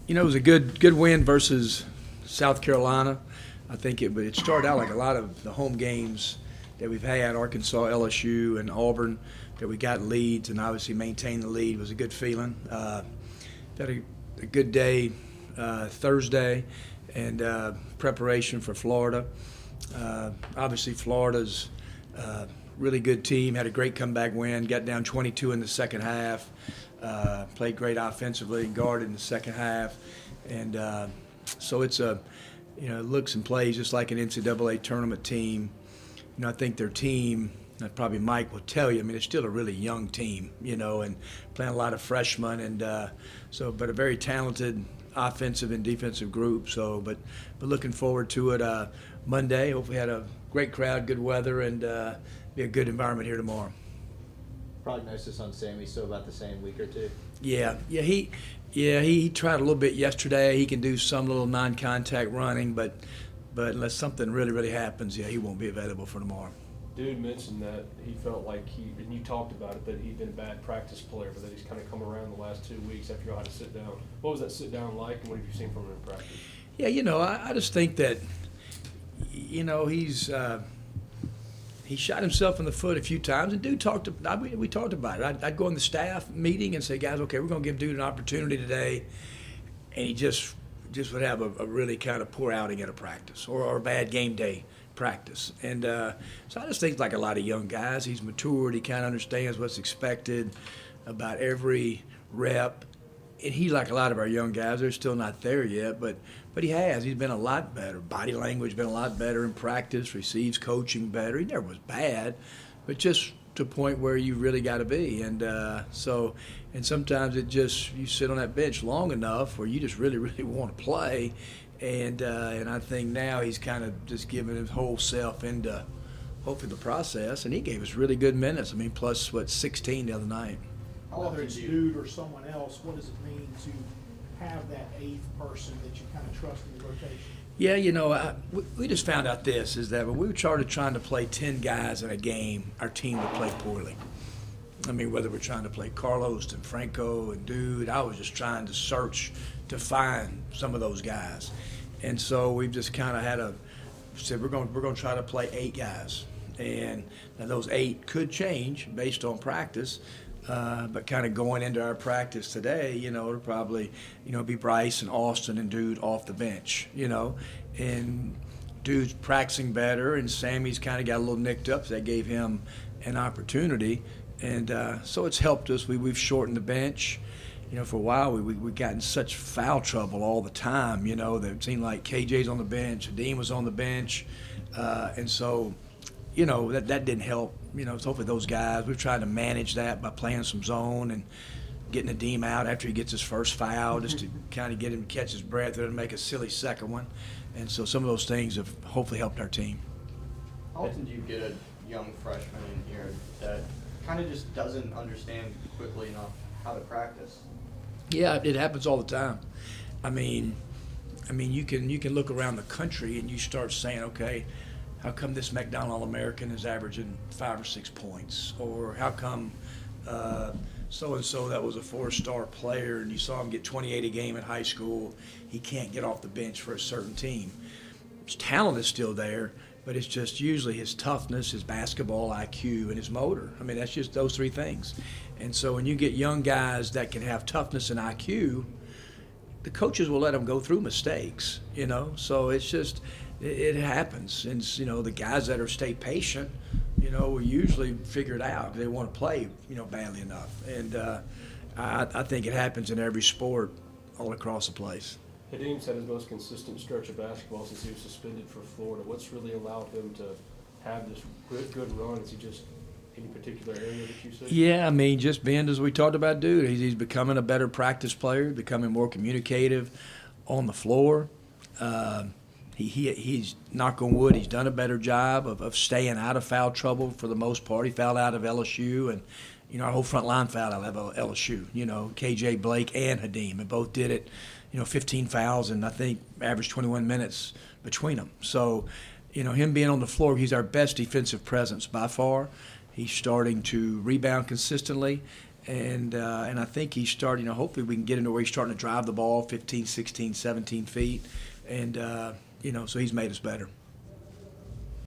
It was a good win versus South Carolina. I think it started out like a lot of the home games that we've had, Arkansas, LSU, and Auburn, that we got leads and obviously maintained the lead. It was a good feeling. Had a good day Thursday, and preparation for Florida. Obviously, Florida's really good team, had a great comeback win, got down 22 in the second half, played great offensively, guarded in the second half, and so it's looks and plays just like an NCAA tournament team. I think their team, probably Mike will tell you, it's still a really young team, and playing a lot of freshmen, and but a very talented offensive and defensive group. So, but looking forward to it Monday. Hopefully, had a great crowd, good weather, and be a good environment here tomorrow. Prognosis on Sammy still about the same, week or two? Yeah. He tried a little bit yesterday. He can do some little non-contact running, but unless something really happens, he won't be available for tomorrow. Dude mentioned that he felt like and you talked about it, that he'd been a bad practice player, but that he's kind of come around the last 2 weeks after you had to sit down. What was that sit down like, and what have you seen from him in practice? Yeah, I just think that, he shot himself in the foot a few times, and dude we talked about it. I'd go in the staff meeting and say, guys, okay, we're going to give dude an opportunity today, and he just would have a really kind of poor outing at a practice or a bad game day practice. And so I just think, like a lot of young guys, he's matured. He kind of understands what's expected about every rep. And he, like a lot of our young guys, they're still not there yet, but he has. He's been a lot better. Body language been a lot better in practice, receives coaching better. He never was bad, but just to a point where you really got to be. And and sometimes you sit on that bench long enough where you just really want to play. And I think now he's kind of just giving his whole self into hopefully the process. And he gave us really good minutes. Plus 16 the other night. Whether it's dude or someone else, what does it mean to have that eighth person that you kind of trust in the rotation? Yeah, we just found out is that when we started trying to play 10 guys in a game, our team would play poorly. Whether we're trying to play Carlos and Franco and Dude, I was just trying to search to find some of those guys. And so we've just kind of said we're going to try to play 8 guys. And now those 8 could change based on practice. But kind of going into our practice today, it'll probably, be Bryce and Austin and Dude off the bench, and Dude's practicing better, and Sammy's kind of got a little nicked up, so that gave him an opportunity, and so it's helped us. We've shortened the bench. For a while we got in such foul trouble all the time, that it seemed like KJ's on the bench, Dean was on the bench, and so that didn't help. So hopefully those guys, we've tried to manage that by playing some zone and getting Nadeem out after he gets his first foul, just to kind of get him to catch his breath and make a silly second one. And so some of those things have hopefully helped our team. How often do you get a young freshman in here that kind of just doesn't understand quickly enough how to practice? Yeah, it happens all the time. You can look around the country and you start saying, okay, how come this McDonald American is averaging 5 or 6 points? Or how come so-and-so that was a 4-star player and you saw him get 28 a game in high school, he can't get off the bench for a certain team? His talent is still there, but it's just usually his toughness, his basketball IQ, and his motor. That's just those 3 things. And so when you get young guys that can have toughness and IQ, the coaches will let them go through mistakes, So it's just, it happens. And, the guys that stay patient, will usually figure it out. They want to play, badly enough. And I think it happens in every sport all across the place. Nadeem's had his most consistent stretch of basketball since he was suspended for Florida. What's really allowed him to have this good run? Is he just any particular area that you see? Yeah, just being, as we talked about, Dude, he's becoming a better practice player, becoming more communicative on the floor. He's, knock on wood, he's done a better job of staying out of foul trouble for the most part. He fouled out of LSU, and our whole front line fouled out of LSU. KJ, Blake, and Hadeem, and both did it. 15 fouls, and I think averaged 21 minutes between them. So, him being on the floor, he's our best defensive presence by far. He's starting to rebound consistently, And I think he's starting, hopefully we can get into where he's starting to drive the ball 15, 16, 17 feet. And, so he's made us better.